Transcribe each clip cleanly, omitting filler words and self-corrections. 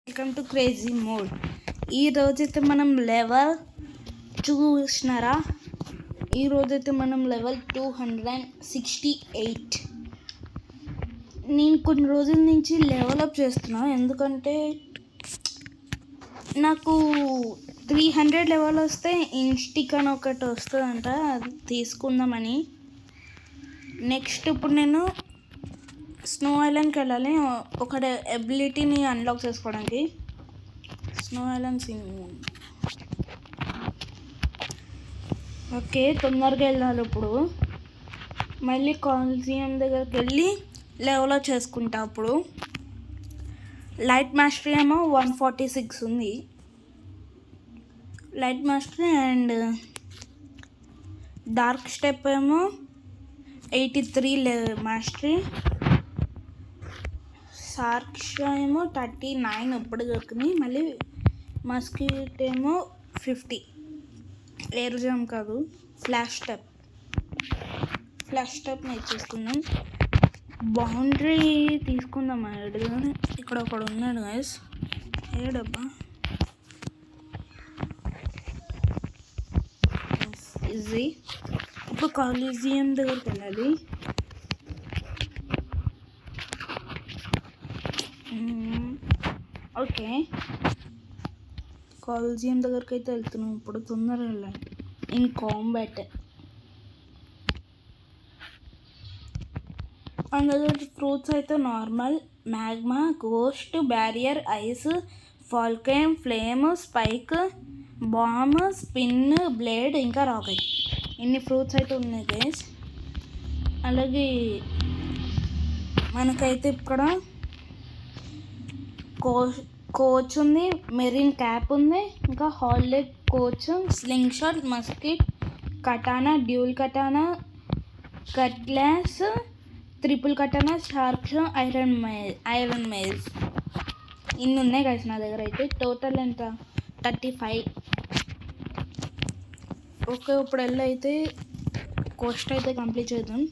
Welcome to crazy mode. ఈరోజైతే మనం level చూసినారా, ఈరోజైతే మనం లెవెల్ 268. నేను కొన్ని రోజుల నుంచి లెవెలప్ చేస్తున్నాను, ఎందుకంటే నాకు 300 లెవెల్ వస్తే ఇన్స్టిక్ అని ఒకటి వస్తుందంట, అది తీసుకుందామని. నెక్స్ట్ ఇప్పుడు నేను స్నో ఐలాండ్కి వెళ్ళాలి, ఒక ఎబిలిటీని అన్లాక్ చేసుకోవడానికి. స్నో ఐలాండ్స్ ఓకే, తొందరగా వెళ్ళాలి. ఇప్పుడు మళ్ళీ కాలిజియం దగ్గరికి వెళ్ళి లెవెల్ చేసుకుంటా. అప్పుడు లైట్ మాస్టరీ ఏమో 146 ఉంది, light mastery. And dark step ఏమో 83 మాస్టరీ. సార్క్ష ఏమో 39 ఇప్పుడు దొరికింది. మళ్ళీ మస్కిట్ ఏమో 50. ఎయిర్ జామ్ కాదు, ఫ్లాష్ స్టెప్ నేర్చేసుకుందాం. బౌండరీ తీసుకుందాం. ఇక్కడ ఒకడు ఉన్నాడు గైస్, ఏడబ్బా ఈజీ. ఇప్పుడు కాలిజియం దగ్గరికి వెళ్ళాలి. ఓకే, కాలిజియం దగ్గరికి అయితే వెళ్తున్నాం. ఇప్పుడు తొందరగా వెళ్ళాలి. ఇన్ కాంబాట్ అందులో ఫ్రూట్స్ అయితే normal, magma, ghost, barrier, ice, falcon, flame, spike, bomb, spin, blade, ఇంకా రాకెట్. ఇన్ని ఫ్రూట్స్ అయితే ఉన్నాయి గైస్. అలాగే మనకైతే ఇక్కడ కోచ్ ఉంది, మెరీన్ క్యాప్ ఉంది, ఇంకా holiday coach, slingshot, musket, katana, dual katana, cutlass, triple katana, shark, iron mace. ఇన్ని ఉన్నాయి కదా నా దగ్గర. అయితే టోటల్ ఎంత? 35. ఓకే, ఇప్పుడు వెళ్ళి అయితే కోస్ట్ అయితే కంప్లీట్ చేద్దాం.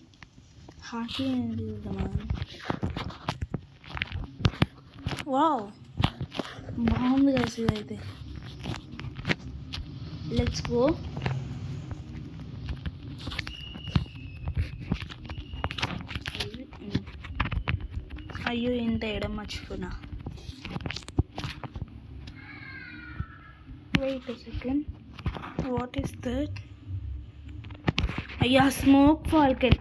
హాకీ చూద్దామా? వావ్, బాగుంది కదా ఇదైతే. Let's go. అయ్యో, ఇంత వేయడం మర్చిపోయినా. Wait a second, what is that? అయ్యా, స్మోక్ ఫాల్కెన్.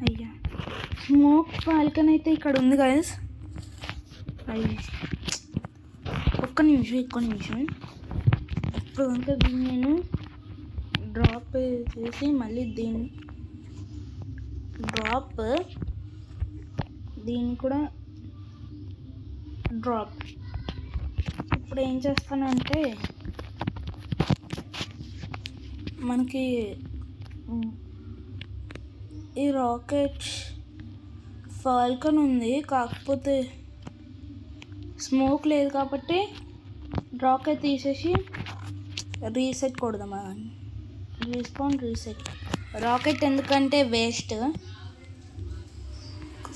అయ్యా, స్మోక్ ఫాల్కన్ అయితే ఇక్కడ ఉంది గైస్. ఒక్క నిమిషం. ఇప్పుడు కనుక దీన్ని నేను డ్రాప్ చేసి మళ్ళీ దీన్ని కూడా డ్రాప్. ఇప్పుడు ఏం చేస్తానంటే, మనకి ఈ రాకెట్ ఫాల్కన్ ఉంది, కాకపోతే స్మోక్ లేదు కాబట్టి రాకెట్ తీసేసి రీసెట్ కొడదామా? రీసెట్. రాకెట్ ఎందుకంటే waste,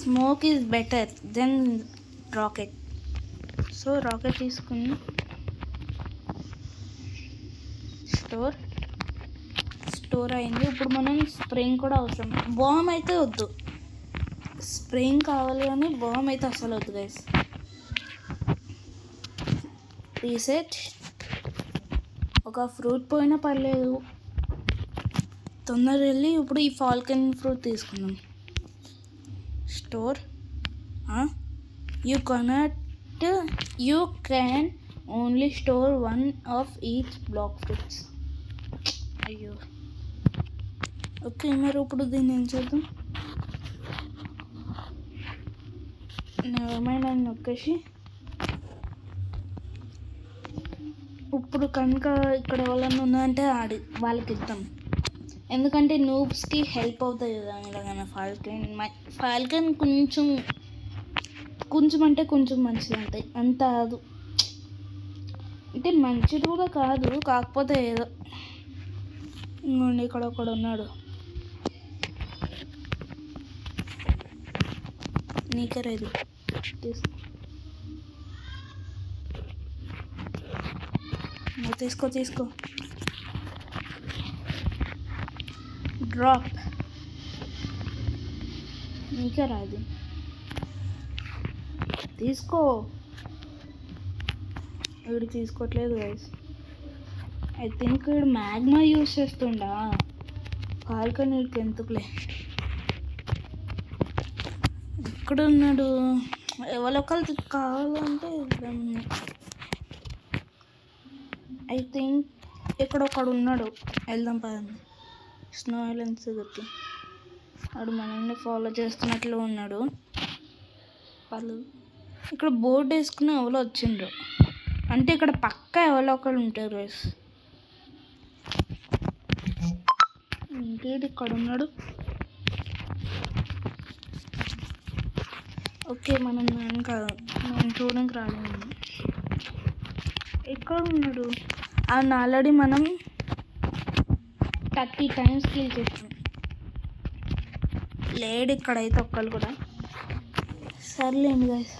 smoke is better than rocket. So rocket తీసుకుని స్టోర్ అయింది. ఇప్పుడు మనం స్ప్రింగ్ కూడా అవసరం. బాంబ్ అయితే వద్దు, స్ప్రింగ్ కావాలి కానీ బాంబ్ అయితే అసలు వద్దు గైస్. రీసెట్. ఒక ఫ్రూట్ పోయినా పర్లేదు, తొందరగా వెళ్ళి ఇప్పుడు ఈ ఫాల్కన్ ఫ్రూట్ తీసుకుందాం. Store. You can only store 1 of each black fruits. అయ్యో, ఓకే. మరి ఇప్పుడు దీన్ని ఏం చేద్దాం? నెవర్మైండ్ అని నొక్కేసి, ఇప్పుడు కనుక ఇక్కడ వాళ్ళని ఉన్నదంటే వాళ్ళకి ఇద్దాం, ఎందుకంటే నూబ్స్కి హెల్ప్ అవుతుంది కదా. ఇలాగైనా ఫాల్కన్ కొంచెం అంటే కొంచెం మంచిది, అంత కాదు అంటే మంచిది కూడా కాదు, కాకపోతే ఏదో. ఇంకోండి, ఇక్కడ ఒకడు ఉన్నాడు. నీకరేది తీసుకో డ్రాప్. నీకే రాదు, తీసుకో. వీడు తీసుకోవట్లేదు గైస్. ఐ థింక్ వీడు మ్యాగ్మా యూస్ చేస్తుండా. కాల్కొని వీడికి ఎందుకులే. ఎక్కడున్నాడు? ఎవరొకరు కావాలంటే ఐ థింక్ ఇక్కడ ఒకడు ఉన్నాడు. వెళ్దాం పదండి స్నో ఐలాండ్స్ దగ్గరికి. వాడు మనల్ని ఫాలో చేస్తున్నట్లు ఉన్నాడు. వాళ్ళు ఇక్కడ బోర్డు వేసుకుని ఎవరో వచ్చిండ్రు అంటే ఇక్కడ పక్క ఎవరో ఒకరు ఉంటారు గైస్. ఇంకేంటి ఇక్కడ ఉన్నాడు. ఓకే మనం కాదు, మనం చూడడానికి రాలేదు. ఎక్కడ ఉన్నాడు? అవును, ఆల్రెడీ మనం 30 times కిల్ చేసాం. లేడు ఇక్కడైతే ఒక్కరు కూడా. సర్లేండి గైస్,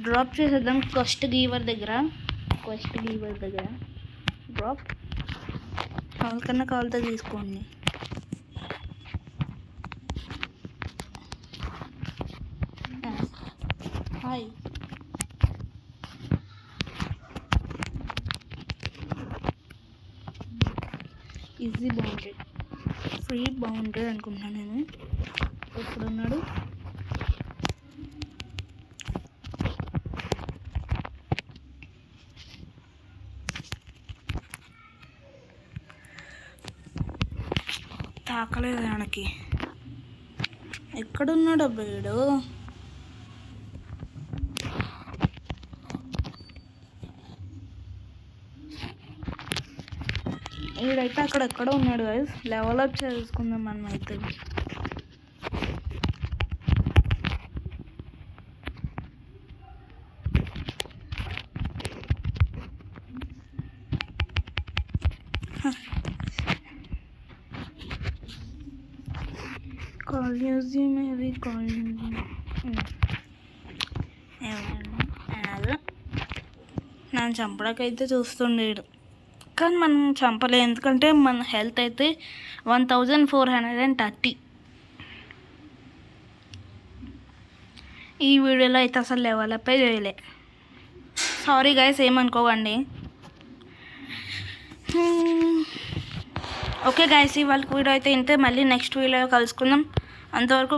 డ్రాప్ చేసేద్దాం క్వెస్ట్ గీవర్ దగ్గర డ్రాప్. ఎవరికన్నా కావాలితే తీసుకోండి. Hi, easy boundary, free boundary అనుకుంటున్నాను నేను. ఎక్కడున్నాడు? తాకలేదు ఆయనకి. ఎక్కడున్నాడు వీడు? వీడైతే అక్కడెక్కడ ఉన్నాడు గైస్. లెవెల్ అప్ చేసుకుందాం మనం అయితే. నన్ను చంపడాకైతే చూస్తుండేడు, కానీ మనం చంపలే. ఎందుకంటే మన హెల్త్ అయితే 1430. ఈ వీడియోలో అయితే అసలు లెవెల్ అప్ చేయలే. సారీ గైస్, ఏమనుకోకండి. ఓకే గైస్, ఇవాళ వీడియో అయితే ఇంతే. మళ్ళీ నెక్స్ట్ వీడియో కలుసుకుందాం. అంతవరకు